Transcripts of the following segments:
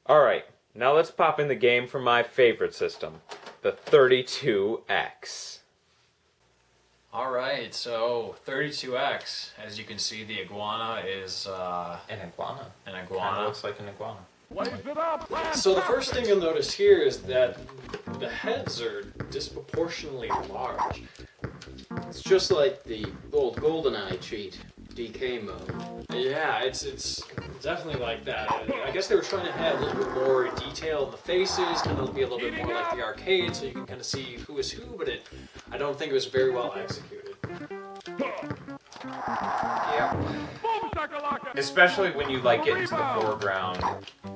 Alright, now let's pop in the game from my favorite system, the 32X. Alright, so 32X, as you can see, the iguana is An iguana. an Kinda iguana. looks like an iguana. So the first thing you'll notice here is that the heads are disproportionately large. It's just like the old GoldenEye cheat, DK mode. Yeah, it's definitely like that. I guess they were trying to have a little bit more detail in the faces, kind of be a little bit more like the arcade, so you can kind of see who is who, but I don't think it was very well executed. Yep. Especially when you like get into the foreground.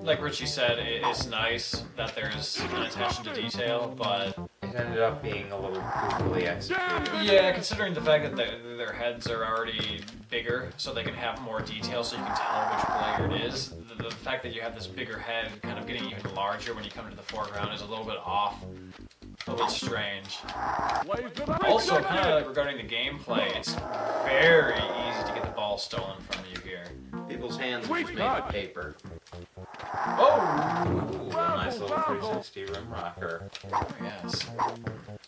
Like Richie said, it's nice that there's an attention to detail, but It ended up being a little goofily executed. yeah, considering the fact that their heads are already bigger, so they can have more detail, so you can tell which player it is. The fact that you have this bigger head kind of getting even larger when you come into the foreground is a little bit off, a little bit strange. Also, kind of regarding the gameplay, it's very easy to get the ball stolen from you here. People's hands are just made of paper. Oh! Ooh, a nice little 360 rim rocker. Oh, yes.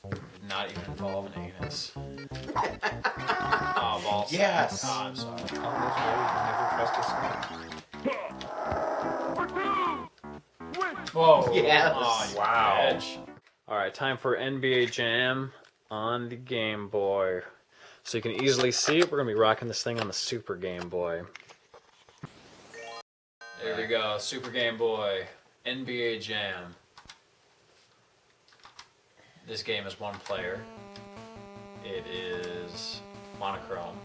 Did not even involve an anus. Oh, balls. Yes! Oh, I'm sorry. Oh, that's why you can never trust a snake. Whoa. Yes. Oh, you Wow. bitch. Alright, time for NBA Jam on the Game Boy. So you can easily see it, we're going to be rocking this thing on the Super Game Boy. There we go, Super Game Boy, NBA Jam. This game is one player. It is monochrome.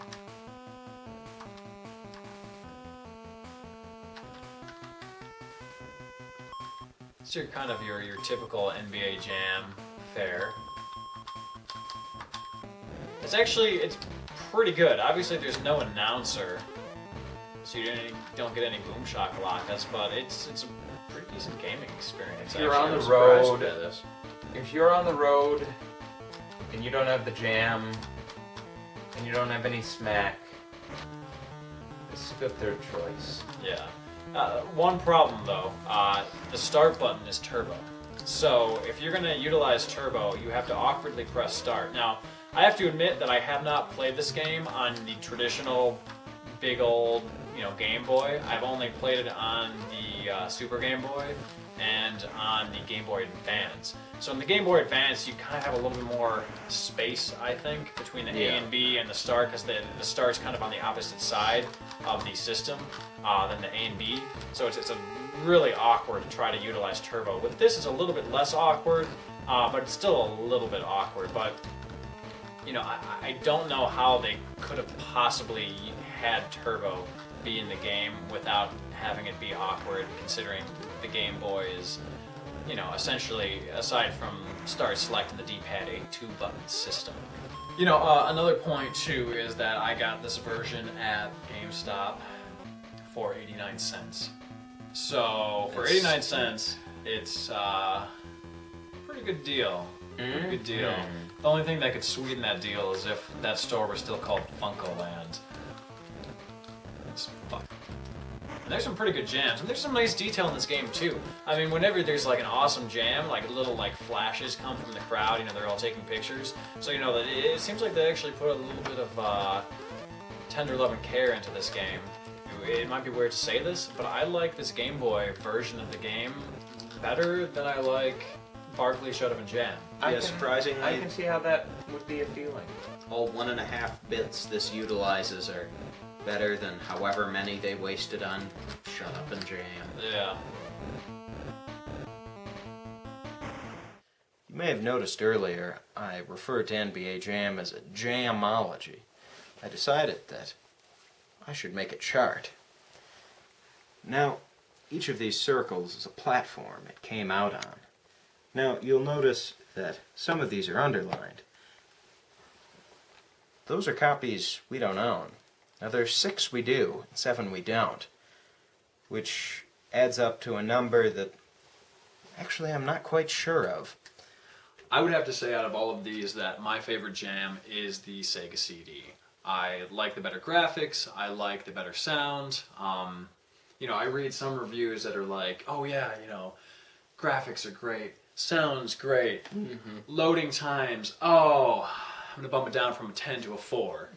It's your kind of your typical NBA Jam fare. It's pretty good. Obviously, there's no announcer, so you don't get any boom shakalakas, but it's a pretty decent gaming experience. If you're on the I'm surprised road, by this. if you're on the road and you don't have the jam and you don't have any smack, this is a good third choice. Yeah. One problem though, the start button is turbo. So if you're going to utilize turbo, you have to awkwardly press start. Now, I have to admit that I have not played this game on the traditional big old, Game Boy. I've only played it on the Super Game Boy and on the Game Boy Advance. So in the Game Boy Advance, you kind of have a little bit more space, I think, between the A and B and the start, because the start's kind of on the opposite side of the system than the A and B. So it's a really awkward to try to utilize turbo. With this, it's a little bit less awkward, but it's still a little bit awkward. But I don't know how they could have possibly had turbo be in the game without having it be awkward, considering the Game Boy is, essentially, aside from start select and the D-pad, a two-button system. Another point too is that I got this version at GameStop for 89 cents. So for 89 cents, it's a pretty good deal. Pretty good deal. The only thing that could sweeten that deal is if that store was still called Funkoland. It's fuck. And there's some pretty good jams, and there's some nice detail in this game too. I mean, whenever there's like an awesome jam, like little flashes come from the crowd, they're all taking pictures. So that it seems like they actually put a little bit of tender love and care into this game. It might be weird to say this, but I like this Game Boy version of the game better than I like Barkley, Shut Up and Jam. Surprisingly, I can see how that would be a feeling. all 1.5 bits this utilizes are better than however many they wasted on Shut Up and Jam. Yeah. You may have noticed earlier I referred to NBA Jam as a Jamology. I decided that I should make a chart. Now, each of these circles is a platform it came out on. Now, you'll notice that some of these are underlined. Those are copies we don't own. Now, there's 6 we do, and 7 we don't, which adds up to a number that actually I'm not quite sure of. I would have to say out of all of these that my favorite jam is the Sega CD. I like the better graphics, I like the better sound. You know, I read some reviews that are like, oh yeah, you know, graphics are great, sounds great, loading times, oh, I'm gonna bump it down from a 10 to a 4.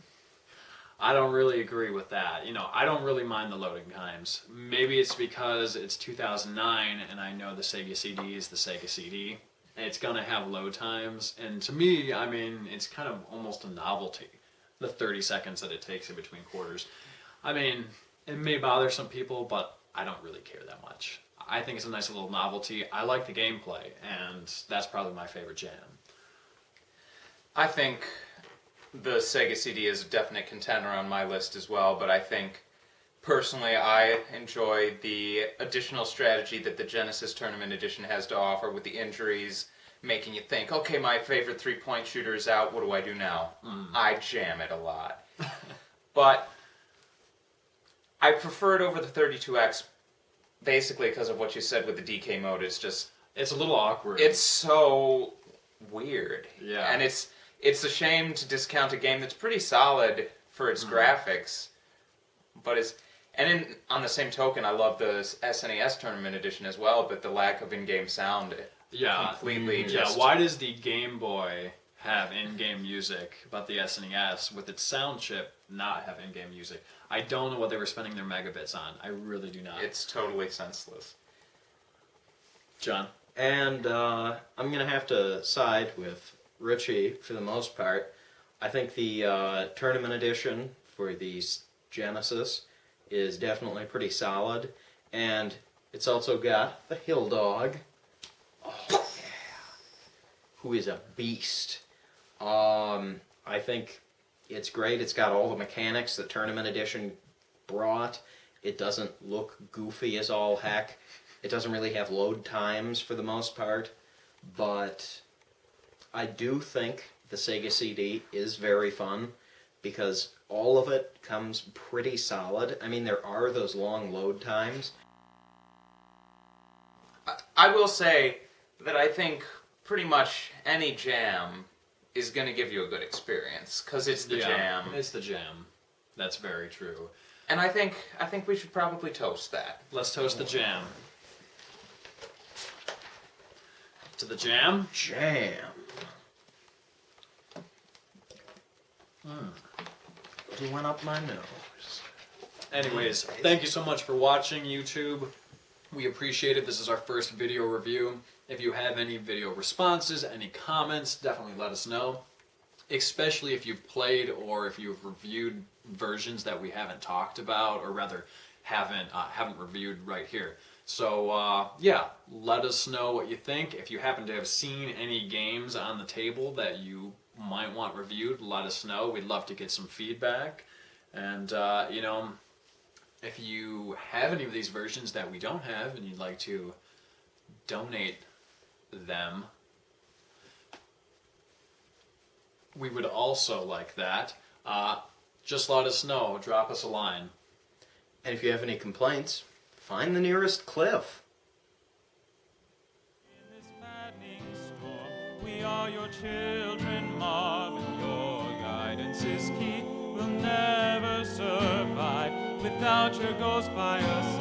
I don't really agree with that. You know, I don't really mind the loading times. Maybe it's because it's 2009 and I know the Sega CD is the Sega CD. And it's gonna have load times. And to me, I mean, it's kind of almost a novelty. The 30 seconds that it takes in between quarters. I mean, it may bother some people, but I don't really care that much. I think it's a nice little novelty. I like the gameplay, and that's probably my favorite jam. I think the Sega CD is a definite contender on my list as well, but I think personally I enjoy the additional strategy that the Genesis Tournament Edition has to offer with the injuries, making you think, okay, my favorite three-point shooter is out, what do I do now? I jam it a lot. But I prefer it over the 32X basically because of what you said with the DK mode. It's just... It's a little awkward. It's so weird. Yeah. And it's a shame to discount a game that's pretty solid for its graphics, but it's... And on the same token, I love the SNES Tournament Edition as well, but the lack of in-game sound completely just... Yeah, why does the Game Boy have in-game music, but the SNES, with its sound chip, not have in-game music? I don't know what they were spending their megabits on. I really do not. It's totally senseless. John? And I'm going to have to side with Richie for the most part. I think the Tournament Edition for the Genesis is definitely pretty solid. And it's also got the Hill Dog. Oh, yeah. Who is a beast. I think it's great. It's got all the mechanics the Tournament Edition brought. It doesn't look goofy as all heck. It doesn't really have load times for the most part. But I do think the Sega CD is very fun because all of it comes pretty solid. I mean, there are those long load times. I will say that I think pretty much any jam is going to give you a good experience because it's the jam. It's the jam. That's very true. And I think we should probably toast that. Let's toast the jam. To the jam? Jam. It went up my nose. Anyways, thank you so much for watching, YouTube. We appreciate it. This is our first video review. If you have any video responses, any comments, definitely let us know. Especially if you've played or if you've reviewed versions that we haven't talked about, or rather haven't reviewed right here. So yeah, let us know what you think. If you happen to have seen any games on the table that you might want reviewed, let us know. We'd love to get some feedback. And you know, if you have any of these versions that we don't have and you'd like to donate them, we would also like that. Just let us know. Drop us a line. And if you have any complaints, find the nearest cliff. In this maddening storm, we are your children, Marvin. Your guidance is key. We'll never survive without your ghost by us.